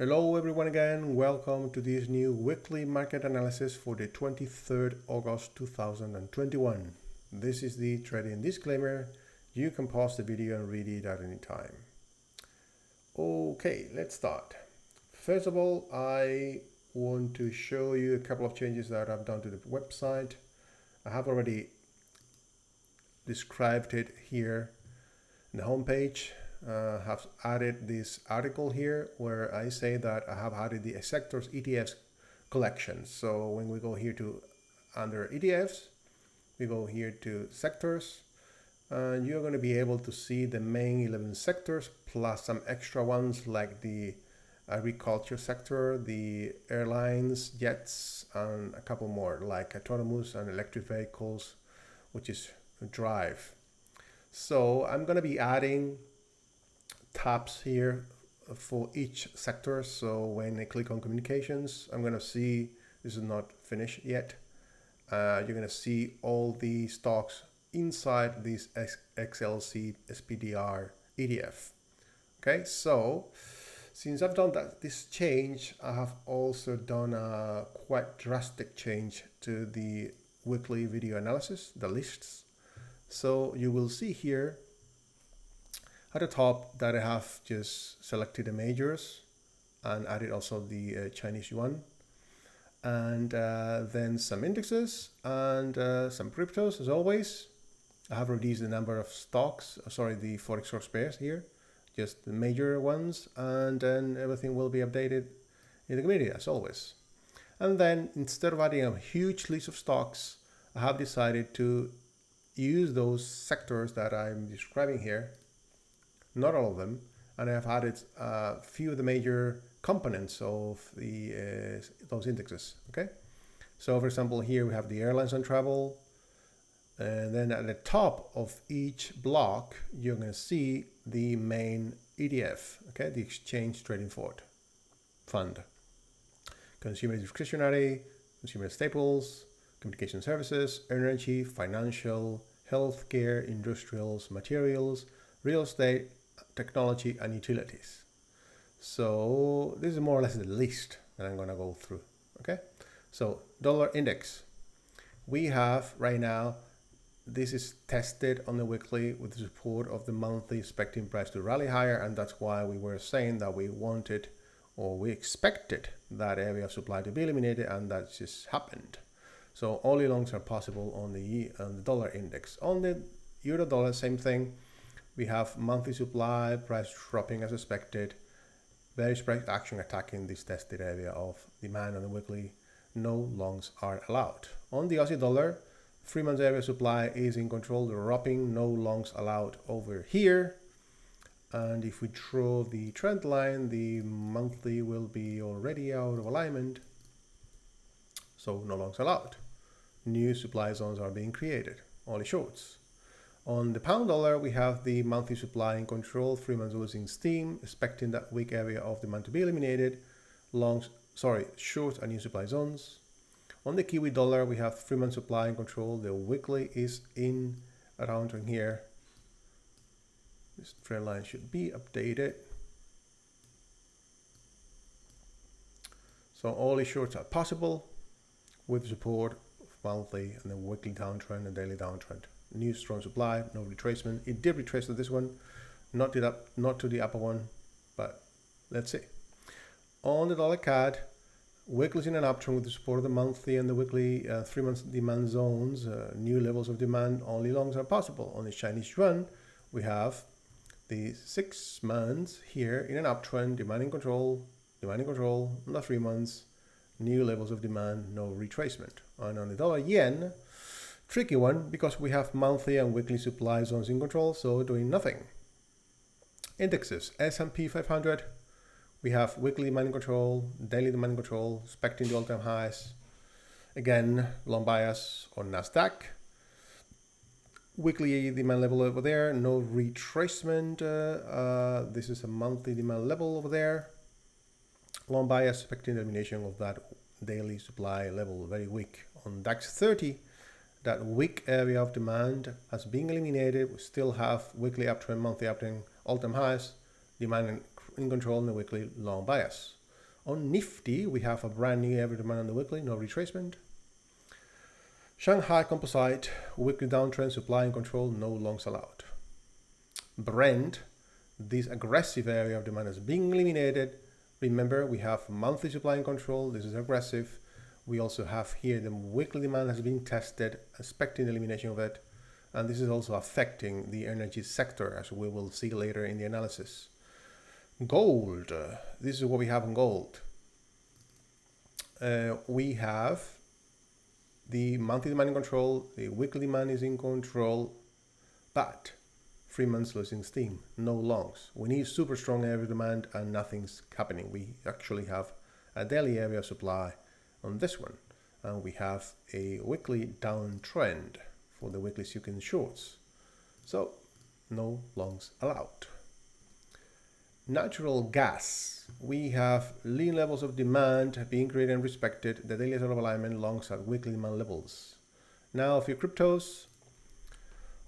Hello everyone again, welcome to this new weekly market analysis for the 23rd August 2021. This is the trading disclaimer. You can pause the video and read it at any time. Okay, let's start. First of all, I want to show you a couple of changes that I've done to the website. I have already described it here in the homepage. Have added this article here where I say that I have added the sectors ETFs collection. So when we go here to under ETFs, we go here to sectors, and you're going to be able to see the main 11 sectors plus some extra ones like the agriculture sector, the airlines, jets, and a couple more like autonomous and electric vehicles, which is drive. So I'm going to be adding tabs here for each sector. So when I click on communications, I'm going to see, this is not finished yet, you're going to see all the stocks inside this XLC SPDR ETF. Okay, so since I've done this change, I have also done a quite drastic change to the weekly video analysis, the lists. So you will see here at the top that I have just selected the majors and added also the Chinese yuan, and then some indexes and some cryptos as always. I have reduced the number of stocks, the forex source pairs here, just the major ones, and then everything will be updated in the community as always. And then instead of adding a huge list of stocks, I have decided to use those sectors that I'm describing here, not all of them, and I have added a few of the major components of the those indexes. Okay, so for example, here we have the airlines and travel, and then at the top of each block you're going to see the main ETF. Okay, the exchange trading fund, consumer discretionary, consumer staples, communication services, energy, financial, healthcare, industrials, materials, real estate, technology, and utilities. So this is more or less the list that I'm going to go through. Okay, so dollar index, we have right now, this is tested on the weekly with the support of the monthly, expecting price to rally higher, and that's why we were saying that we wanted, or we expected, that area of supply to be eliminated, and that just happened. So only longs are possible on the dollar index. On the euro dollar, same thing. We have monthly supply, price dropping as expected, various price action attacking this tested area of demand on the weekly. No longs are allowed. On the Aussie dollar, 3 months area supply is in control, dropping, no longs allowed over here. And if we draw the trend line, the monthly will be already out of alignment, so no longs allowed. New supply zones are being created, only shorts. On the pound dollar, we have the monthly supply in control, 3 months losing steam, expecting that weak area of demand to be eliminated. Short and new supply zones. On the Kiwi dollar, we have 3 months supply in control. The weekly is in around here. This trend line should be updated. So only shorts are possible with support of monthly and the weekly downtrend and daily downtrend. New strong supply, no retracement. It did retrace to this one, not to the upper one, but let's see. On the dollar CAD, weekly is in an uptrend with the support of the monthly and the weekly 3 months demand zones. New levels of demand, only longs are possible. On the Chinese yuan, we have the 6 months here in an uptrend, demand in control, on the 3 months, new levels of demand, no retracement. And on the dollar yen, tricky one, because we have monthly and weekly supply zones in control, so doing nothing. Indexes, S&P 500, we have weekly demand in control, daily demand in control, expecting the all-time highs. Again, long bias on NASDAQ. Weekly demand level over there, no retracement. This is a monthly demand level over there. Long bias, expecting the elimination of that daily supply level, very weak. On DAX 30, that weak area of demand has been eliminated. We still have weekly uptrend, monthly uptrend, all-time highs, demand in control, and the weekly long bias. On Nifty, we have a brand new average demand on the weekly, no retracement. Shanghai Composite, weekly downtrend, supply and control, no longs allowed. Brent, this aggressive area of demand is being eliminated. Remember, we have monthly supply and control. This is aggressive. We also have here the weekly demand has been tested, expecting the elimination of it. And this is also affecting the energy sector, as we will see later in the analysis. Gold, this is what we have on gold. We have the monthly demand in control, the weekly demand is in control, but 3 months losing steam, no longs. We need super strong area demand and nothing's happening. We actually have a daily area of supply on this one, and we have a weekly downtrend for the weekly Siukin shorts. So no longs allowed. Natural gas, we have lean levels of demand being created and respected, the daily sort of alignment, longs at weekly demand levels. Now a few cryptos.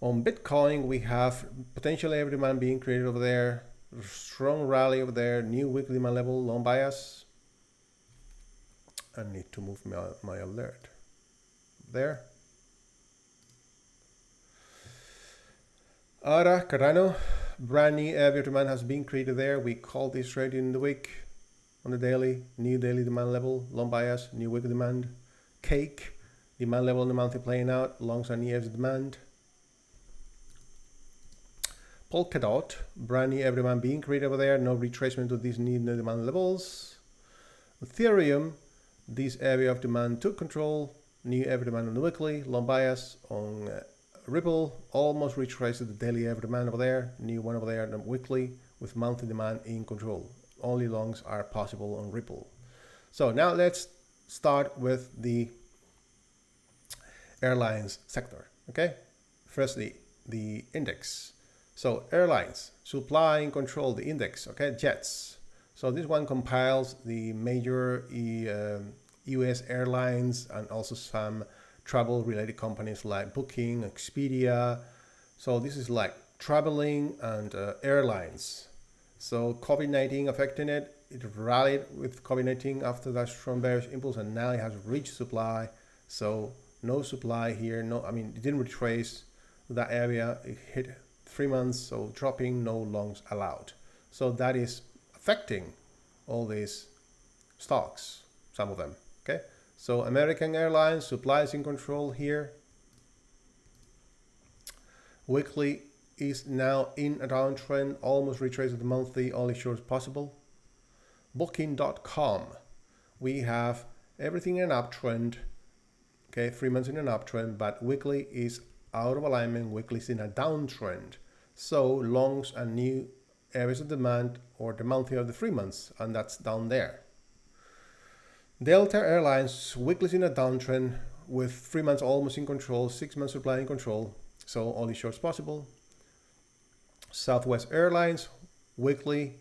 On Bitcoin, we have potential area demand being created over there, strong rally over there, new weekly demand level, long bias. I need to move my alert there. ARA, Cardano, brand new area of demand has been created there. We called this trade in the week on the daily, new daily demand level, long bias, new weekly demand. Cake, demand level on the monthly playing out, longs and EF's demand. Polkadot, brand new area demand being created over there, no retracement to these new demand levels. Ethereum, this area of demand took control, new area demand on the weekly, long bias on Ripple, almost retraced the daily area demand over there, new one over there on the weekly with monthly demand in control. Only longs are possible on Ripple. So now let's start with the airlines sector, okay? Firstly, the index. So airlines, supply and control, the index, okay, jets. So this one compiles the major US airlines and also some travel related companies like Booking, Expedia. So this is like traveling and airlines. So COVID-19 affecting it. It rallied with COVID-19 after that strong bearish impulse, and now it has reached supply. So no supply here. No, I mean, it didn't retrace that area. It hit 3 months, so dropping, no longs allowed. So that is affecting all these stocks, some of them, okay? So American Airlines, supply is in control here. Weekly is now in a downtrend, almost retraced the monthly, only short as possible. Booking.com, we have everything in an uptrend, okay, 3 months in an uptrend, but weekly is out of alignment, weekly is in a downtrend. So longs and new areas of demand, or the monthly of the 3 months, and that's down there. Delta Airlines, weekly is in a downtrend with 3 months almost in control, 6 months supply in control, so only shorts possible. Southwest Airlines, weekly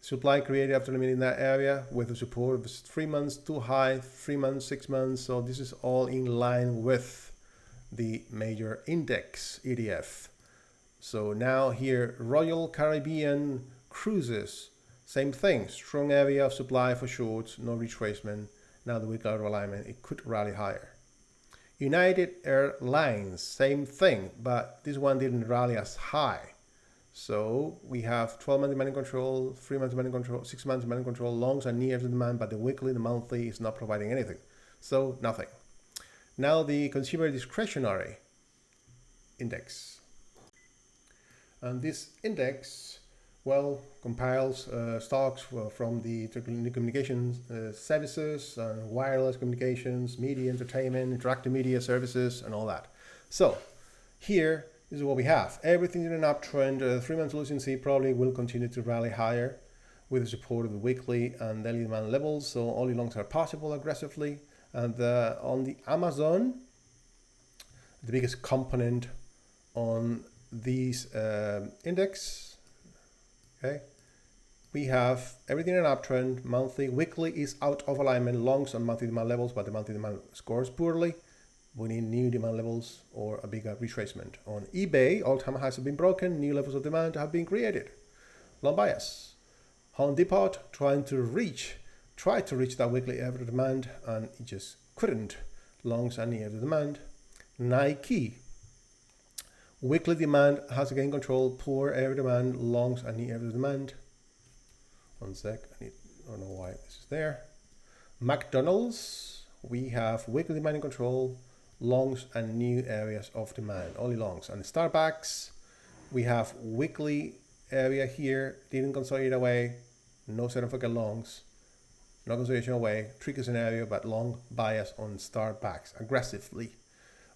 supply created after eliminating that area with the support of 3 months too high, 3 months, 6 months, so this is all in line with the major index ETF. So now here, Royal Caribbean Cruises, same thing, strong area of supply for shorts, no retracement. Now the week out of alignment, it could rally higher. United Airlines, same thing, but this one didn't rally as high. So we have 12-month demand in control, 3 months demand in control, 6 months demand in control, longs and near demand, but the weekly, the monthly is not providing anything. So nothing. Now the consumer discretionary index. And this index, well, compiles stocks from the telecommunications services and wireless communications, media, entertainment, interactive media services, and all that. So here is what we have. Everything in an uptrend. 3 months losing C probably will continue to rally higher with the support of the weekly and daily demand levels. So only longs are possible aggressively. And on the Amazon, the biggest component on these index, okay, we have everything in an uptrend. Monthly, weekly is out of alignment, longs on monthly demand levels, but the monthly demand scores poorly. We need new demand levels or a bigger retracement. On eBay, all-time highs have been broken, new levels of demand have been created. Long bias. Home Depot trying to reach tried to reach that weekly average demand and it just couldn't. Longs and near the demand. Nike. Weekly demand has again control, poor area demand, longs and near the demand. One sec, I don't know why this is there. McDonald's, we have weekly demand in control, longs and new areas of demand, only longs. And Starbucks, we have weekly area here, didn't consolidate away, no significant longs, no consolidation away, tricky scenario, but long bias on Starbucks aggressively.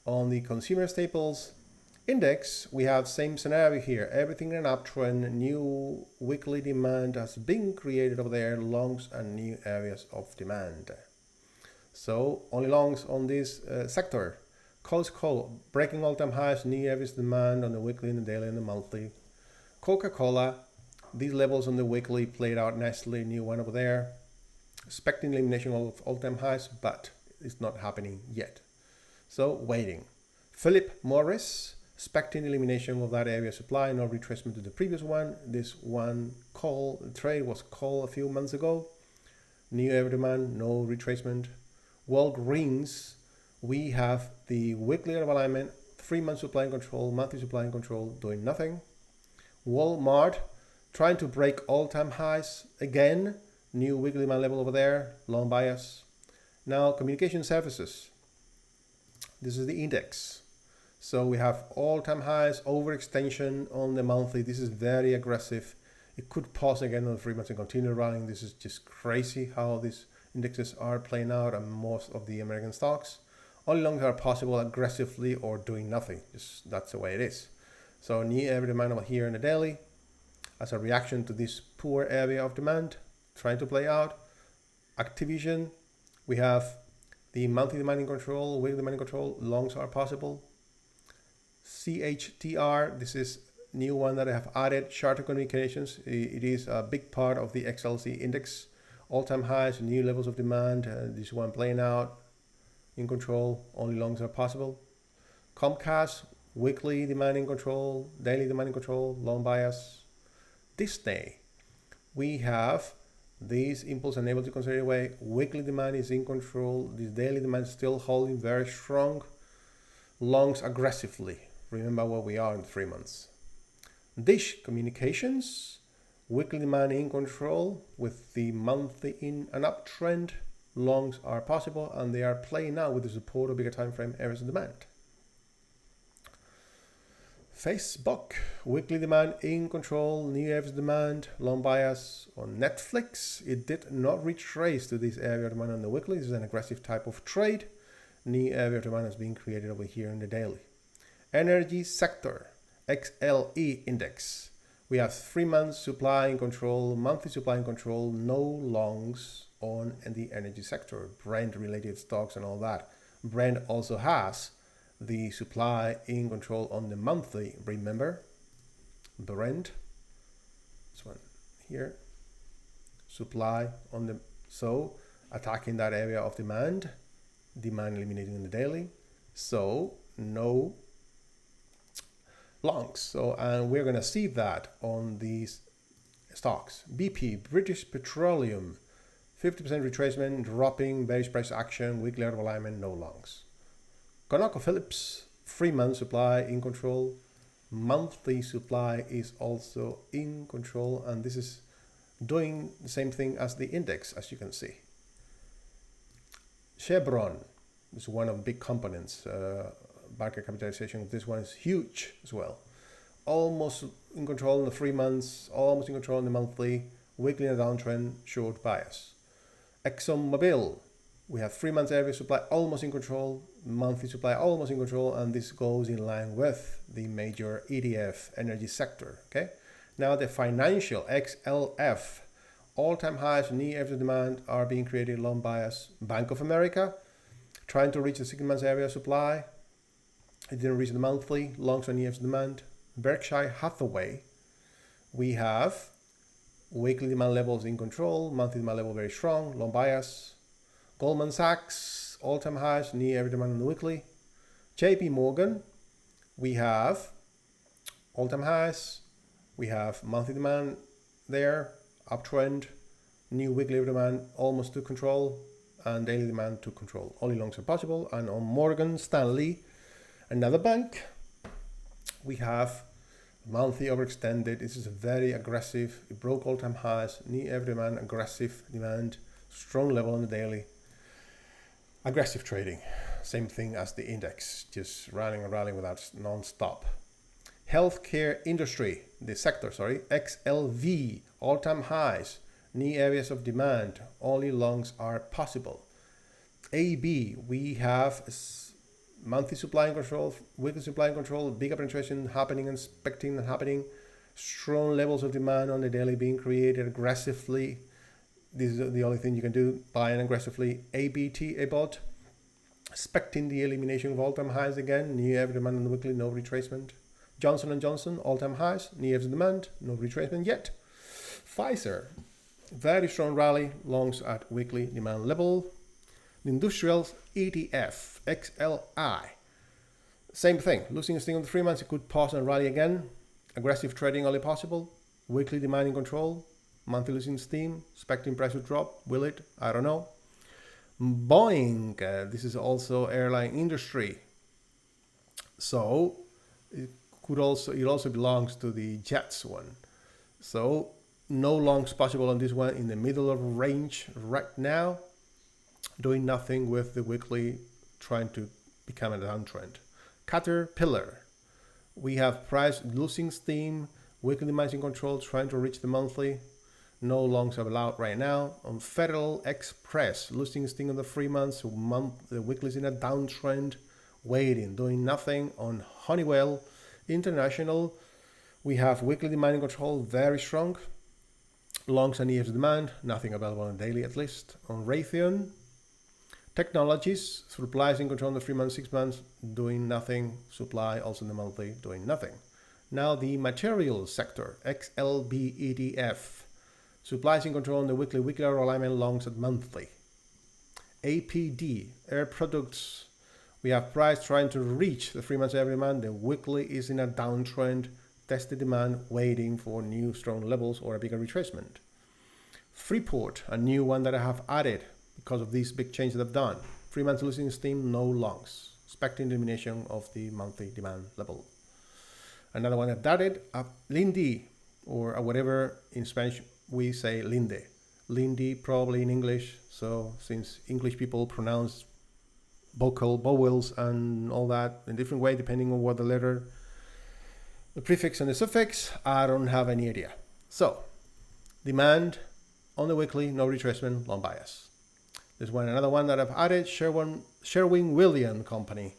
On the consumer staples index, we have same scenario here, everything in an uptrend, new weekly demand has been created over there, longs and new areas of demand. So only longs on this sector. Costco breaking all-time highs, new areas demand on the weekly and the daily and the monthly. Coca-Cola, these levels on the weekly played out nicely, new one over there. Expecting elimination of all-time highs, but it's not happening yet. So waiting. Philip Morris, expecting elimination of that area supply, no retracement to the previous one. This one trade was called a few months ago. New area demand, no retracement. Walgreens, we have the weekly out of alignment, 3-month supply and control, monthly supply and control, doing nothing. Walmart, trying to break all-time highs again, new weekly demand level over there, long bias. Now, communication services. This is the index. So we have all-time highs, overextension on the monthly. This is very aggressive. It could pause again on the 3 months and continue running. This is just crazy how these indexes are playing out on most of the American stocks. Only longs are possible aggressively or doing nothing. Just that's the way it is. So new area demand over here in the daily as a reaction to this poor area of demand trying to play out. Activision, we have the monthly demand in control, weekly demand in control, longs are possible. CHTR, this is new one that I have added, Charter Communications. It is a big part of the XLC index. All-time highs, new levels of demand. This one playing out in control, only longs are possible. Comcast, weekly demand in control, daily demand in control, long bias. Disney, we have these impulse unable to consolidate away. Weekly demand is in control. This daily demand is still holding very strong. Longs aggressively. Remember where we are in 3 months. Dish Communications, weekly demand in control with the monthly in an uptrend. Longs are possible and they are playing out with the support of bigger time frame areas of demand. Facebook, weekly demand in control, new areas of demand, long bias. On Netflix, it did not retrace to this area of demand on the weekly. This is an aggressive type of trade. New area of demand has been created over here in the daily. Energy sector, XLE index. We have 3 months supply in control, monthly supply in control, no longs on the energy sector, Brent related stocks and all that. Brent also has the supply in control on the monthly, remember? Brent, this one here, supply on the, so attacking that area of demand eliminating in the daily, so no longs. So, and we're going to see that on these stocks. BP, British Petroleum, 50% retracement, dropping, bearish price action, weekly out of alignment, no longs. ConocoPhillips, 3 months supply in control, monthly supply is also in control, and this is doing the same thing as the index, as you can see. Chevron is one of the big components, market capitalization. This one is huge as well. Almost in control in the 3 months, almost in control in the monthly, weekly in a downtrend, short bias. ExxonMobil, we have 3 months area supply almost in control, monthly supply almost in control, and this goes in line with the major ETF energy sector. Okay. Now the financial XLF, all-time highs, new areas of demand are being created, long bias. Bank of America, trying to reach the 6 months area supply. It didn't reach the monthly, longs on years demand. Berkshire Hathaway, we have weekly demand levels in control, monthly demand level very strong, long bias. Goldman Sachs, all-time highs, new area demand on the weekly. JP Morgan, we have all-time highs, we have monthly demand there, uptrend, New weekly demand almost to control, and daily demand to control. Only longs are possible. And on Morgan Stanley, another bank, we have monthly overextended. This is a very aggressive. It broke all-time highs. Near every demand, aggressive demand, strong level on the daily. Aggressive trading, same thing as the index, just running and rallying without non-stop. Healthcare industry, the sector, XLV, all-time highs, new areas of demand, only longs are possible. AB, we have monthly supply and control, weekly supply and control, bigger penetration happening, expecting and happening, strong levels of demand on the daily being created aggressively. This is the only thing you can do, buying aggressively. ABT, ABOT, expecting the elimination of all-time highs again, new average demand on the weekly, no retracement. Johnson & Johnson, all-time highs, new average demand, no retracement yet. Pfizer, very strong rally, longs at weekly demand level. The industrials ETF, XLI, same thing, losing steam on the 3 months, it could pause and rally again. Aggressive trading only possible, weekly demand in control, monthly losing steam, expecting price to drop, will it? I don't know. Boeing, this is also airline industry, so it also belongs to the jets one. So no longs possible on this one, in the middle of range right now, doing nothing with the weekly, trying to become a downtrend. Caterpillar, we have price losing steam, weekly demand in control, trying to reach the monthly. No longs are allowed right now. On Federal Express, losing steam on the 3 months, the weekly is in a downtrend, waiting, doing nothing. On Honeywell International, we have weekly demand in control, very strong. Longs and EF's demand, nothing available on daily at least. On Raytheon Technologies, supplies in control on the 3 months, 6 months, doing nothing. Supply also in the monthly, doing nothing. Now the materials sector, XLB ETF. Supplies in control on the weekly hour alignment, longs at monthly. APD, Air Products. We have price trying to reach the 3 months every demand. The weekly is in a downtrend, tested demand, waiting for new strong levels or a bigger retracement. Freeport, a new one that I have added because of these big changes that I've done. 3 months losing steam, no longs. Expecting elimination of the monthly demand level. Another one I've added, Lindy, or whatever in Spanish we say Linde. Lindy probably in English, so since English people pronounce vowels and all that in different way depending on what the letter, the prefix and the suffix, I don't have any idea. So, demand on the weekly, no retracement, long bias. There's another one that I've added, Sherwin-Williams Company.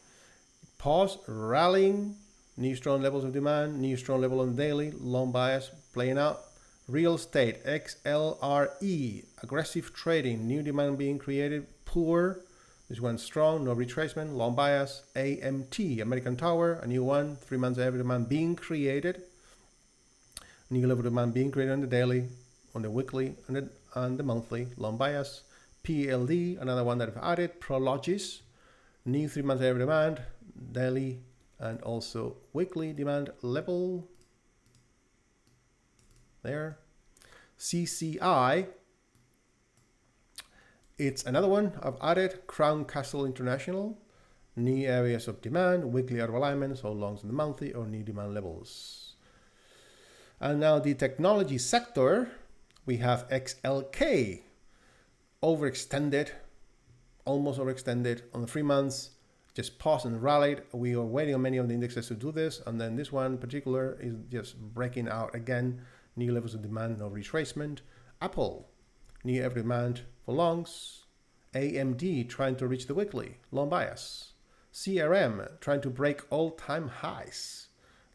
Pause, rallying, new strong levels of demand, new strong level on daily, long bias, playing out. Real estate, XLRE, aggressive trading, new demand being created, poor. This one strong, no retracement, long bias. AMT, American Tower, a new one, 3 months every demand being created. New level of demand being created on the daily, on the weekly, and the monthly, long bias. PLD, another one that I've added, Prologis, new 3 months every demand, daily, and also weekly demand level. There. CCI, it's another one I've added, Crown Castle International, new areas of demand, weekly out of alignment, so longs in the monthly or new demand levels. And now the technology sector, we have XLK, overextended, almost overextended on the 3 months, just paused and rallied. We are waiting on many of the indexes to do this, and then this one in particular is just breaking out again. New levels of demand, no retracement. Apple, new every demand for longs. AMD trying to reach the weekly, long bias. CRM trying to break all-time highs.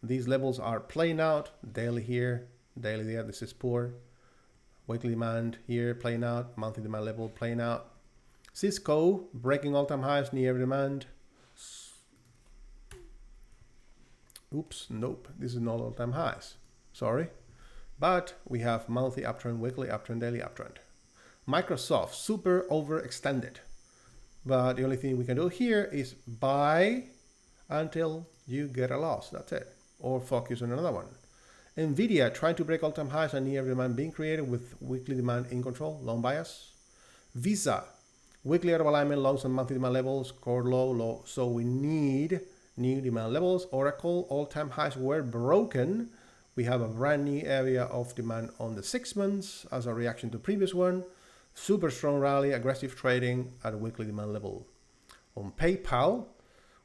These levels are playing out. Daily here, daily there. This is poor. Weekly demand here playing out. Monthly demand level playing out. Cisco breaking all-time highs, new every demand. Oops, nope. This is not all-time highs. Sorry. But we have monthly uptrend, weekly uptrend, daily uptrend. Microsoft, super overextended. But the only thing we can do here is buy until you get a loss. That's it. Or focus on another one. Nvidia trying to break all-time highs and near demand being created with weekly demand in control, long bias. Visa, weekly out of alignment, longs and monthly demand levels, core low, low. So we need new demand levels. Oracle, all-time highs were broken. We have a brand new area of demand on the 6 months as a reaction to previous one. Super strong rally, aggressive trading at a weekly demand level. On PayPal,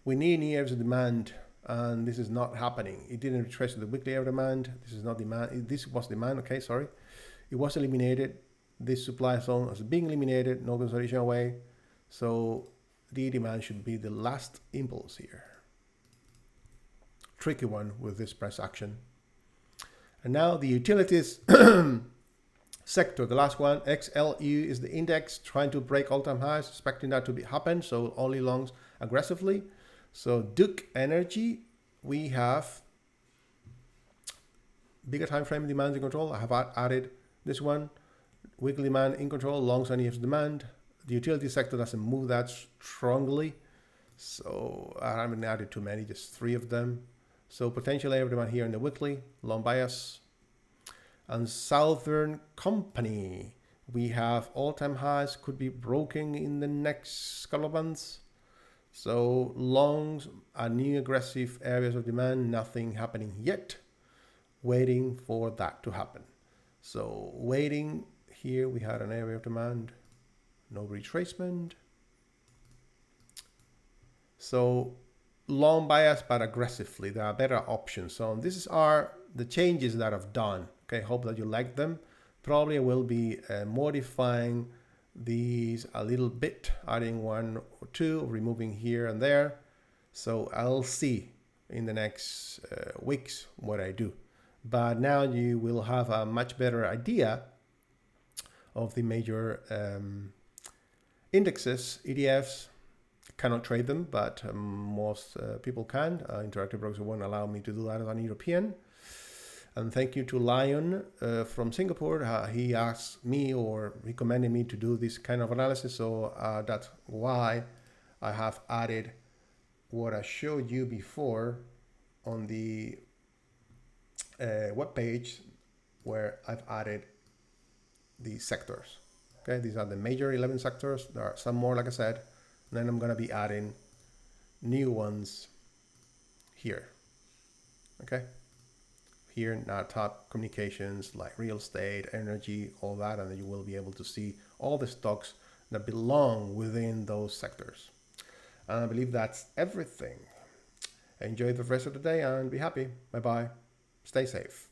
we need new areas of demand, and this is not happening. It didn't retrace to the weekly area of demand. This is not demand. This was demand. Okay, sorry. It was eliminated. This supply zone is being eliminated. No consolidation away. So the demand should be the last impulse here. Tricky one with this price action. And now the utilities sector, the last one, XLU is the index trying to break all-time highs, expecting that to happen. So only longs aggressively. So Duke Energy, we have bigger time frame demand in control. I have added this one, weekly demand in control, longs and EF's demand. The utility sector doesn't move that strongly, so I haven't added too many, just 3 of them. So potential area of demand here in the weekly, long bias. And Southern Company, we have all-time highs, could be broken in the next couple of months. So longs are new aggressive areas of demand, nothing happening yet. Waiting for that to happen. So waiting here, we had an area of demand, no retracement. So long bias, but aggressively, there are better options. So these are the changes that I've done. Okay, hope that you like them. Probably I will be modifying these a little bit, adding 1 or 2, removing here and there. So I'll see in the next weeks what I do. But now you will have a much better idea of the major indexes, ETFs. Cannot trade them, but most people can. Interactive Brokers won't allow me to do that as an European. And thank you to Lion from Singapore. He asked me or recommended me to do this kind of analysis. So that's why I have added what I showed you before on the web page, where I've added the sectors. Okay, these are the major 11 sectors. There are some more, like I said. And then I'm going to be adding new ones here. Okay. Here in our top communications like real estate, energy, all that. And then you will be able to see all the stocks that belong within those sectors. And I believe that's everything. Enjoy the rest of the day and be happy. Bye-bye. Stay safe.